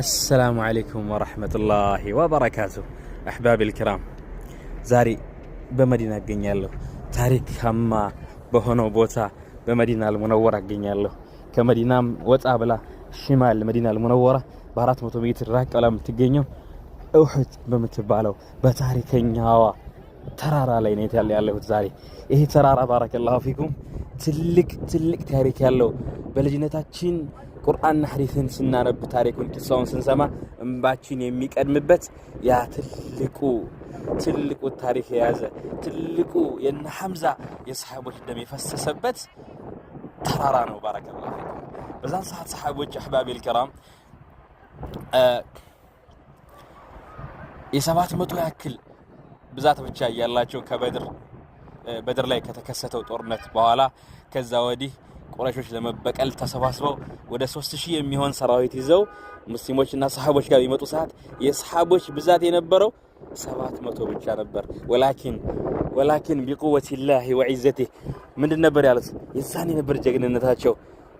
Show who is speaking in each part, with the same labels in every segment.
Speaker 1: السلام عليكم ورحمة الله وبركاته أحبابي الكرام زاري بمدينة قنيالو تاريخ هما بهونو بوتا بمدينة المنورة قنيالو كمدينة وطابلا شمال المدينة المنورة بارات متر راك ولا متقنيو أوحد بمتبالو بتاريخين هوا ترارا لينيت يالله زاري إيه ترارا بارك الله فيكم تلك تاريخ يالله بلجنتاችን ቁርአን ሐዲስን ስናነብ ታሪኩን ቂሳውን ስንሰማ እንባችን የሚቀድምበት ያ ትልቁ ታሪክ የያዘ ትልቁ የነ ሐምዛ የሰሃቦች ደም የፈሰሰበት ተራራ ነው ባረከላሁ ፊኩም በዛን ሰዓት ሰሃቦች አህባቢል ከራም የ700 ያክል ብዛት ብቻ ያላቸው በድር ላይ ከተከሰተው ጦርነት በኋላ ከዛ ወዲህ ቁረይሾች ለመበቀል ተሰባስበው ወደ 3000 የሚሆን ሰራዊት ይዘው ሙስሊሞችና ሰሃቦች ጋር ይመጡ ሰዓት የሰሃቦች ብዛት የነበረው 700 ብቻ ነበር ወላኪን ቢቁወቲላሂ ወዒዘቲህ ምንድን ነበር ያሉት የዛኔ ነበር ጀግንነታቸው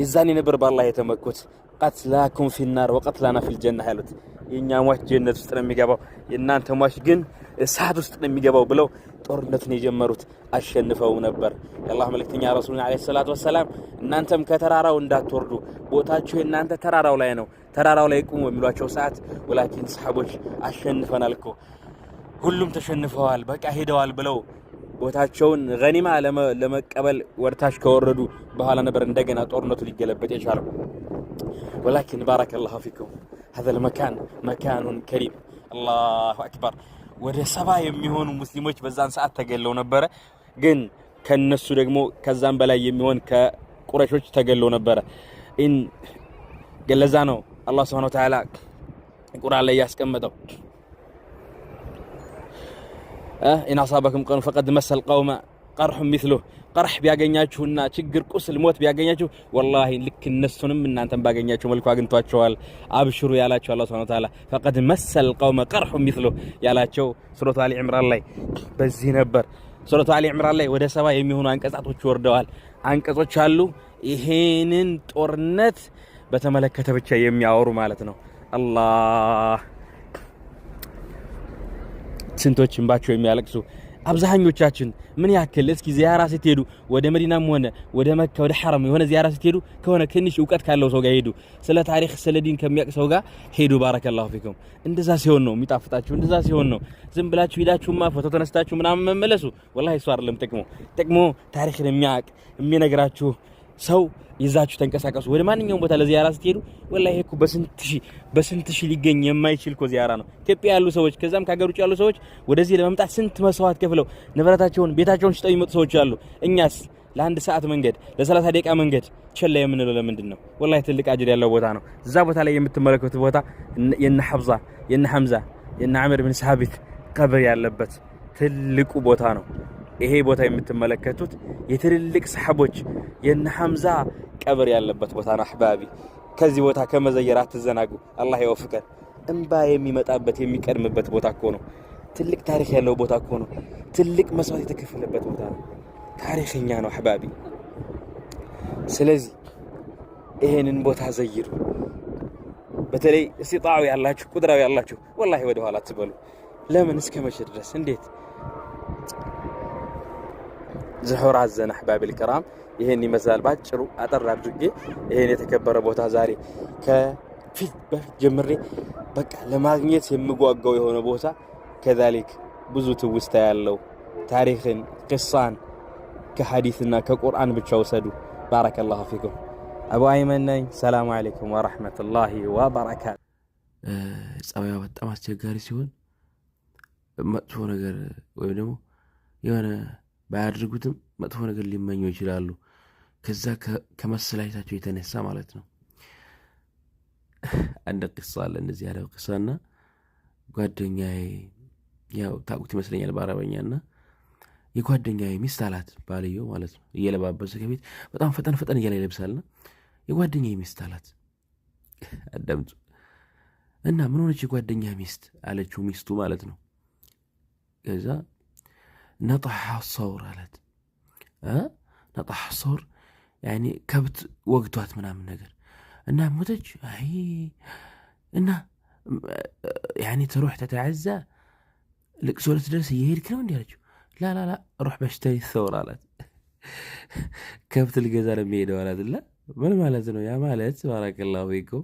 Speaker 1: የዛኔ ነበር በአላህ የተመኩት ቀትላኩም ፊናር ወቀትላና ፊል ጀና ያሉት የኛ ሟች ጀነት ውስጥ ነው የሚገባው የናንተ ሟች ግን እሳት ውስጥ ነው የሚገባው ብለው ጦርነቱን የጀመሩት አሸንፈው ነበር የአላህ መልእክተኛ ረሱል አለይሂ ሰላቱ ወሰለም እናንተም ከተራራው እንዳትወርዱ ቦታችሁ የናንተ ተራራው ላይ ነው ተራራው ላይ ቁሙ የሚሏቸው ሰዓት ወላኪን ሰሃቦች አሸንፈናል እኮ ሁሉም ተሸንፈዋል በቃ ሄደዋል ብለው ቦታቸውን ገኒማ ለመቀበል ወርታች ከወረዱ በኋላ ነበር እንደገና ጦርነቱ ሊገለበጥ የቻለው ولكن بارك الله فيكم هذا المكان مكان كريم الله أكبر ወደ 70 የሚሆኑ ሙስሊሞች በዛን ሰዓት ተገለው ነበር ግን ከነሱ ደግሞ ከዛም በላይ የሚሆን ከቁረይሾች ተገለው ነበር ገለዛ ነው አላህ Subhanahu Wa Ta'ala ቁርአን ላይ ያስቀመጠው إن أصابكم قرح فقد مس القوم قرح مثله قرح ቢያገኛችሁና ችግር ቁስል ሞት ቢያገኛችሁ والله ልክ እነሱንም እናንተም ባገኛችሁ መልኩ አግኝቷቸዋል አብሽሩ ያላችሁ አላህ Subhanahu Wa Ta'ala فقد مس القوم قرح مثله ያላቸው ሱረቱ አሊ ኢምራን ላይ በዚህ ነበር ሱረቱ አሊ ኢምራን ላይ ወደ 70 የሚሆኑ አንቀጾች ወርደዋል አንቀጾች አሉ ይሄንን ጦርነት በተመለከተ ብቻ የሚያወሩ ማለት ነው አላህ ስንቶች እንባቸው የሚያለቅሱ አብዛኞቻችን ምን ያክል እስኪ ዚያራ ስትሄዱ ወደ መዲናም ሆነ ወደ መካ ወደ ሐረም የሆነ ዚያራ ስትሄዱ ከሆነ ትንሽ ዕውቀት ካለው ሰው ጋር ሄዱ ስለ ታሪክ ስለ ዲን ከሚያውቅ ሰው ጋር ሄዱ ባረከላሁ ፊኩም እንደዛ ሲሆን ነው የሚጣፍጣችሁ እንደዛ ሲሆን ነው ዝም ብላችሁ ሄዳችሁማ ፎቶ ተነስታችሁ ምናምን መመለሱ والله እሱ አይደለም ጥቅሙ ታሪክን የሚያውቅ የሚነግራችሁ ሰው ይዛችሁ ተንቀሳቀሱ ወደ ማንኛውም ቦታ ለዚያራ ስትሄዱ والله እኮ በስንት ሺህ ሊገኝ የማይችል እኮ ዚያራ ነው ኢትዮጵያ ያሉ ሰዎች ከዛም ከሀገር ውጭ ያሉ ሰዎች ወደዚህ ለመምጣት ስንት መስዋዕት ከፍለው ንብረታቸውን ቤታቸውን ሽጠው ይመጡ ሰዎች አሉ እኛስ ለአንድ ሰዓት መንገድ ለ30 ደቂቃ መንገድ ቸለ የምንለው ለምንድን ነው والله ትልቅ አጅር ያለው ቦታ ነው እዛ ቦታ ላይ የምትመለከቱት ቦታ የነ ሐምዛ የነ አምር ኢብኑ ሳቢት ቀብር ያለበት ትልቁ ቦታ ነው ይሄ ቦታ የምትመለከቱት የትልልቅ ሰሃቦች የነ ሐምዛ ቀብር ያለበት ቦታ ነው አህባቢ ከዚህ ቦታ ከመዘየራት ተዘናጉ አላህ ይወፍቀን እንባ የሚመጣበት የሚቀድምበት ቦታ እኮ ነው ትልቅ ታሪክ ያለው ቦታ እኮ ነው ትልቅ መስዋዕት የተከፈለበት ቦታ ነው ታሪከኛ ነው አህባቢ ስለዚህ ይሄንን ቦታ ዘይሩ በተለይ እስቲጣው ያላችሁ ቁድራው ያላችሁ والله ወደ ኋላ አትበሉ ለምን እስከ መቼ ድረስ እንዴት زحور عزنا أحباب الكرام يهني مزال باكرو أطر أدرجي يهني يتكبر بوتا زاري كفي جمري بقى لما غنيت يمقوا يهون بوتا كذلك بزوت وستايلو تاريخ قصان كحديثنا كقرآن بتشوسدو بارك الله فيكم أبو أيمن السلام عليكم ورحمة الله وبركاته
Speaker 2: ጸባዩ በጣም አስቸጋሪ ሲሆን መጥፎ ነገር ወይ ደግሞ የሆነ ባያድርጉትም መጥፎ ነገር ሊመኙ ይችላሉ ከዛ ከመሰላይታቸው የተነሳ ማለት ነው አንድ ቅሳ አለ እንደዚህ ያለው ቅሳና ጓደኛዬ ያው ታውቁት ይመስለኛል በአረበኛና የጓደኛዬ ሚስት አላት ባልየው ማለት ነው እየለባበሰ ከቤት በጣም ፈጠን እያለ ይለብሳልና የጓደኛዬ ሚስት አላት አዳምጡ እና ምን ሆነች የጓደኛዬ ሚስት አለችው ሚስቱ ማለት ነው ከዛ نطح الصور علت نطح الصور يعني كبت وقتوات من نجر እና ሞተች። አይ እና ያኔ ትሩሕ ተተዓዛ ልቅሶ ልትደርስ እየሄድክ ነው እንዲህ አለችው። ላላላ ሩሕ በሽተሪ ተሰውር አላት። ከብት ልገዛ ነው የሚሄደው አላት። ላ ምን ማለት ነው? ያ ማለት ባረከላሁ ፊኩም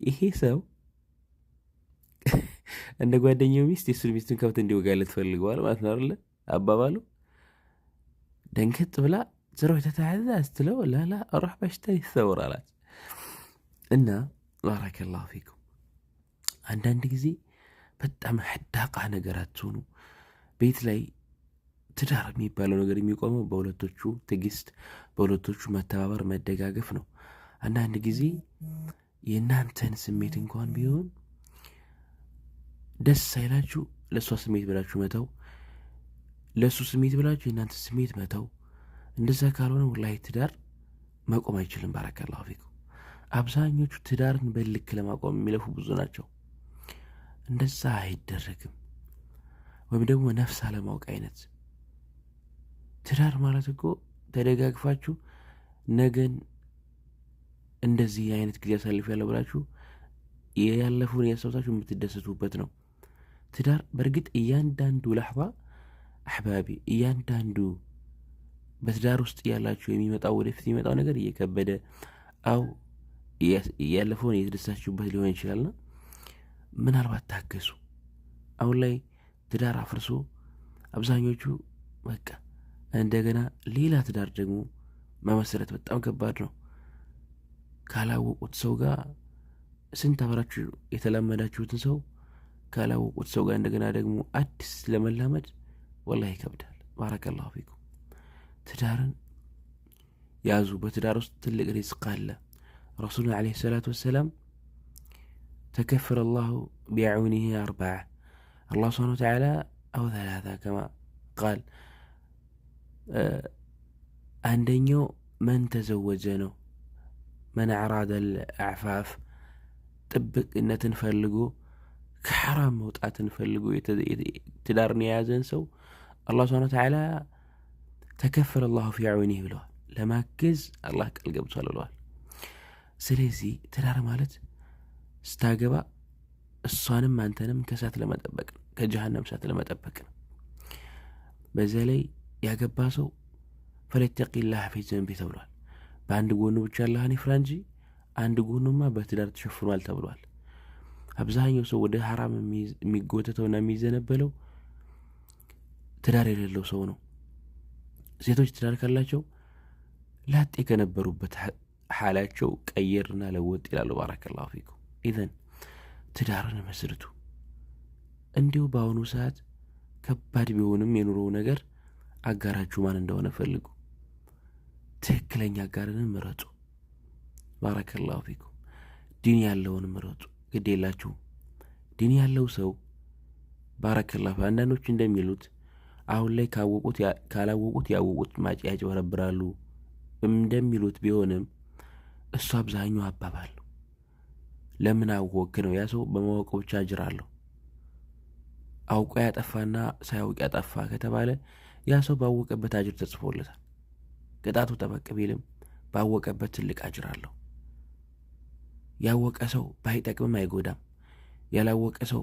Speaker 2: ይሄ ሰው እንደ ጓደኛው ሚስት የሱን ሚስቱን ከብት እንዲወጋለት ፈልገዋል ማለት ነው አይደለ? አባባሉ ደንከጥ ብላ ትሩሕ ተተዓዛ ስትለው ላላ ሩሕ በሽተሪ ተሰውር አላት። እና ባረከላሁ ፊኩም አንዳንድ ጊዜ በጣም ሕዳቃ ነገር አትሆኑ። ቤት ላይ ትዳር የሚባለው ነገር የሚቆመው በሁለቶቹ ትዕግስት፣ በሁለቶቹ መተባበር፣ መደጋገፍ ነው። አንዳንድ ጊዜ የእናንተን ስሜት እንኳን ቢሆን ደስ ሳይላችሁ ለእሷ ስሜት ብላችሁ መተው፣ ለእሱ ስሜት ብላችሁ የእናንተ ስሜት መተው። እንደዛ ካልሆነ ወላሂ ትዳር መቆም አይችልም። ባረከላሁ ፊኩም አብዛኞቹ ትዳርን በልክ ለማቆም የሚለፉ ብዙ ናቸው። እንደዛ አይደረግም። ወይም ደግሞ ነፍስ አለማወቅ አይነት ትዳር ማለት እኮ ተደጋግፋችሁ ነገን እንደዚህ አይነት ጊዜ አሳልፍ ያለው ብላችሁ ያለፉን ያሰብታችሁ የምትደሰቱበት ነው ትዳር። በእርግጥ እያንዳንዱ ላሕዛ አሕባቢ፣ እያንዳንዱ በትዳር ውስጥ ያላችሁ የሚመጣው ወደፊት የሚመጣው ነገር እየከበደ አው ያለፈውን እየተደሳችሁበት ሊሆን ይችላልና ምናልባት ታገሱ። አሁን ላይ ትዳር አፍርሶ አብዛኞቹ በቃ እንደገና ሌላ ትዳር ደግሞ መመሰረት በጣም ከባድ ነው። ካላወቁት ሰው ጋር ስንት አብራችሁ የተላመዳችሁትን ሰው ካላወቁት ሰው ጋር እንደገና ደግሞ አዲስ ለመላመድ ወላሂ ይከብዳል። ባረከላሁ ፊኩም ትዳርን ያዙ። በትዳር ውስጥ ትልቅ ሪዝቅ አለ። ረሱሉና ዓለይሂ ሰላቱ ወሰላም ተከፈለ ላሁ ቢዐውኒሂ አርበዓ አላህ ሱብሓነሁ ወተዓላ አው ተላታ ከማ ቃል አንደኛው መን ተዘወጀ ነው። መን አራደ ልአዕፋፍ ጥብቅነትን ፈልጎ ከሐራም መውጣትን ፈልጎ ትዳርን የያዘን ሰው አላህ ሱብሓነሁ ወተዓላ ተከፈለ ላሁ ፊ ዐውኒሂ ብለዋል። ለማገዝ አላህ ቃል ገብቷል ብለዋል። ስለዚህ ትዳር ማለት ስታገባ እሷንም አንተንም ከእሳት ለመጠበቅ ነው፣ ከጀሃነም እሳት ለመጠበቅ ነው። በዚያ ላይ ያገባ ሰው ፈለተቂላህ ፊ ዘንቢ ተብሏል። በአንድ ጎኑ ብቻ አላህን ይፍራ እንጂ አንድ ጎኑማ በትዳር ተሸፍኗል ተብሏል። አብዛኛው ሰው ወደ ሐራም የሚጎተተውና የሚዘነበለው ትዳር የሌለው ሰው ነው። ሴቶች ትዳር ካላቸው ላጤ ከነበሩበት ሓላቸው ቀየርና ለወጥ ይላሉ። ባረከላሁ ፊኩም ኢዘን ትዳርን መስርቱ። እንዲሁ በአሁኑ ሰዓት ከባድ ቢሆንም የኑሮው ነገር አጋራችሁ ማን እንደሆነ ፈልጉ። ትክክለኛ አጋርንን ምረጡ። ባረከላሁ ፊኩም ዲን ያለውን ምረጡ። ግድ የላችሁ ዲን ያለው ሰው ባረከላሁ። አንዳንዶች እንደሚሉት አሁን ላይ ካላወቁት ያወቁት ያጭበረብራሉ እንደሚሉት ቢሆንም እሱ አብዛኛው አባባል ነው። ለምን አወቅ ነው? ያ ሰው በማወቁ ብቻ አጅር አለው። አውቆ ያጠፋና ሳያውቅ ያጠፋ ከተባለ ያ ሰው ባወቀበት አጅር ተጽፎለታል። ቅጣቱ ጠበቅ ቢልም ባወቀበት ትልቅ አጅር አለው። ያወቀ ሰው ባይጠቅምም አይጎዳም። ያላወቀ ሰው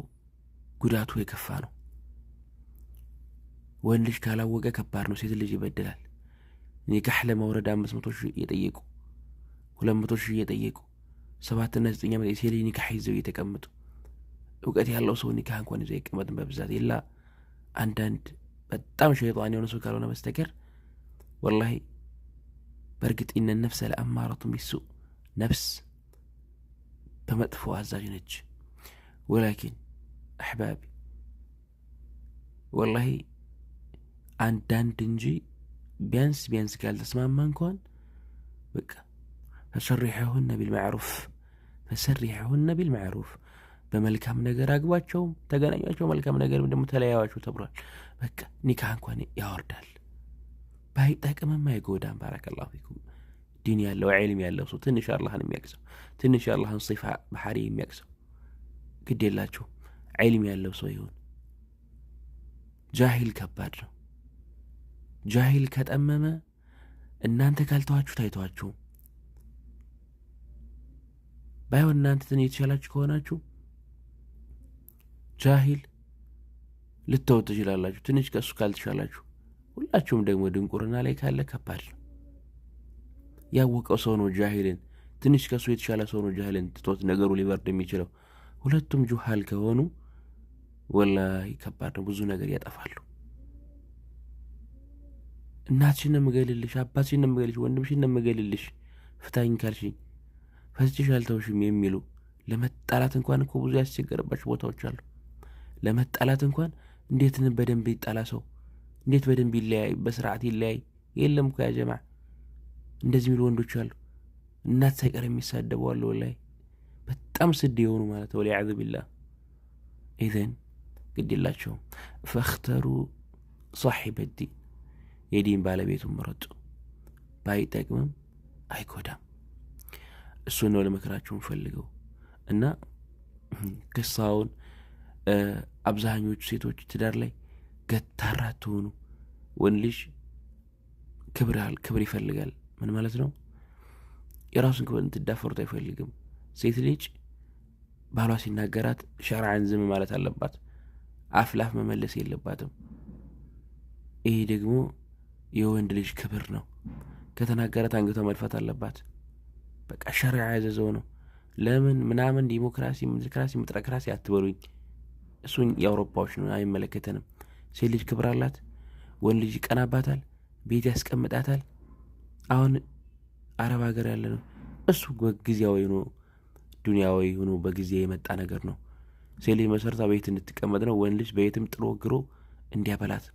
Speaker 2: ጉዳቱ የከፋ ነው። ወንድ ልጅ ካላወቀ ከባድ ነው። ሴት ልጅ ይበድላል። ኒካህ ለመውረድ 500 ሺህ እየጠየቁ 200 ሺህ እየጠየቁ 7 እና 9 ዓመት የሴት ልጅ ኒካህ ይዘው እየተቀመጡ እውቀት ያለው ሰው ኒካህ እንኳን ይዘው አይቀመጥም በብዛት የላ አንዳንድ በጣም ሸይጣን የሆነ ሰው ካልሆነ በስተቀር ወላሂ። በእርግጥ ኢነ ነፍሰ ለአማረቱ ቢሱእ ነፍስ በመጥፎ አዛዥ ነች። ወላኪን አሕባቢ ወላሂ አንዳንድ እንጂ ቢያንስ ካልተስማማ እንኳን በቃ ፈሰሪሑነ ቢልማዕሩፍ በመልካም ነገር አግባቸውም፣ ተገናኟቸው፣ መልካም ነገር ደግሞ ተለያዋቸው ተብሏል። በቃ ኒካህ እንኳን ያወርዳል። ባይጠቅምም አይጎዳም። ባረከላሁ ፊኩም ዲን ያለው ዒልም ያለው ሰው ትንሽ አላህን የሚያቅሰው ትንሽ አላህን ሲፋ ባህሪ የሚያቅሰው ግድ የላችሁ ዒልም ያለው ሰው ይሁን። ጃሂል ከባድ ነው። ጃሂል ከጠመመ እናንተ ካልተዋችሁ ታይተዋችሁም። ባይሆን እናንተ ትንሽ የተሻላችሁ ከሆናችሁ ጃሂል ልትተውት ትችላላችሁ። ትንሽ ከሱ ካልተሻላችሁ ሁላችሁም ደግሞ ድንቁርና ላይ ካለ ከባድ ነው። ያወቀው ሰው ነው ጃሂልን፣ ትንሽ ከሱ የተሻለ ሰው ነው ጃሂልን ትቶት ነገሩ ሊበርድ የሚችለው። ሁለቱም ጁሃል ከሆኑ ወላሂ ከባድ ነው፣ ብዙ ነገር ያጠፋሉ። እናትሽን እምገልልሽ፣ አባትሽን እምገልልሽ፣ ወንድምሽን እምገልልሽ፣ ፍታኝ ካልሽኝ ፈትችሽ አልተውሽም የሚሉ ለመጣላት እንኳን እኮ ብዙ ያስቸገረባቸው ቦታዎች አሉ። ለመጣላት እንኳን እንዴት በደንብ ይጣላ ሰው፣ እንዴት በደንብ ይለያይ፣ በስርዓት ይለያይ። የለም እኮ ያ ጀማዓ እንደዚህ የሚሉ ወንዶች አሉ። እናት ሳይቀር የሚሳደቡ አሉ። ወላሂ በጣም ስድ የሆኑ ማለት ነው። ወሊያዕዙ ቢላህ። ኢዘን ግድ የላቸውም። ፈኽተሩ ሷሒበ ዲን፣ የዲን ባለቤቱን ምረጡ። ባይጠቅምም አይጎዳም። እሱን ነው ለመከራችሁ ፈልገው እና ክሳውን አብዛኞቹ ሴቶች ትዳር ላይ ገታራ ትሆኑ። ወንድ ልጅ ክብር ይፈልጋል። ምን ማለት ነው? የራሱን ክብር እንድትዳፈሩት አይፈልግም። ሴት ልጅ ባሏ ሲናገራት ሸርዓን ዝም ማለት አለባት። አፍላፍ መመለስ የለባትም። ይሄ ደግሞ የወንድ ልጅ ክብር ነው። ከተናገራት አንገቷ መድፋት አለባት። በቃ ሸርዓ ያዘዘው ነው። ለምን ምናምን ዲሞክራሲ ምጥረክራሲ አትበሉኝ። እሱን የአውሮፓዎች ነው፣ አይመለከተንም። ሴት ልጅ ክብር አላት። ወንድ ልጅ ይቀናባታል፣ ቤት ያስቀምጣታል። አሁን አረብ ሀገር ያለ ነው እሱ ጊዜያዊ ነው፣ ዱንያዊ ሆኖ በጊዜ የመጣ ነገር ነው። ሴት ልጅ መሰረታ ቤት እንድትቀመጥ ነው። ወንድ ልጅ በየትም ጥሎ ግሮ እንዲያበላት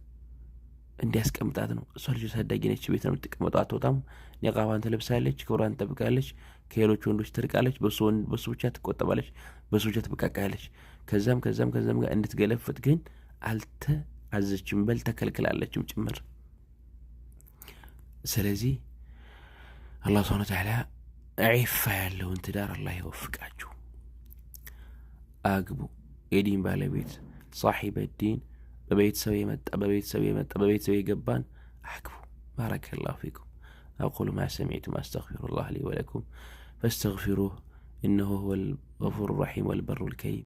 Speaker 2: እንዲያስቀምጣት ነው። እሷ ልጅ ታዳጊ ነች፣ ቤት ነው የምትቀመጠው፣ አትወጣም። ኒቃቧን ትለብሳለች፣ ክብሯን ትጠብቃለች፣ ከሌሎች ወንዶች ትርቃለች፣ በሱ ብቻ ትቆጠባለች፣ በሱ ብቻ ትበቃቃለች። ከዛም ጋር እንድትገለፍጥ ግን አልተአዘችም፣ በል ተከልክላለችም ጭምር። ስለዚህ አላህ ሱብሓነሁ ወተዓላ ዒፋ ያለውን ትዳር አላህ ይወፍቃችሁ። አግቡ። የዲን ባለቤት ሷሒበ ዲን፣ በቤተሰብ የመጣ የገባን አግቡ። ባረከላሁ ፊኩም። أقول ما سمعتم أستغفر الله لي ولكم فاستغفروه إنه هو الغفور الرحيم والبر الكريم.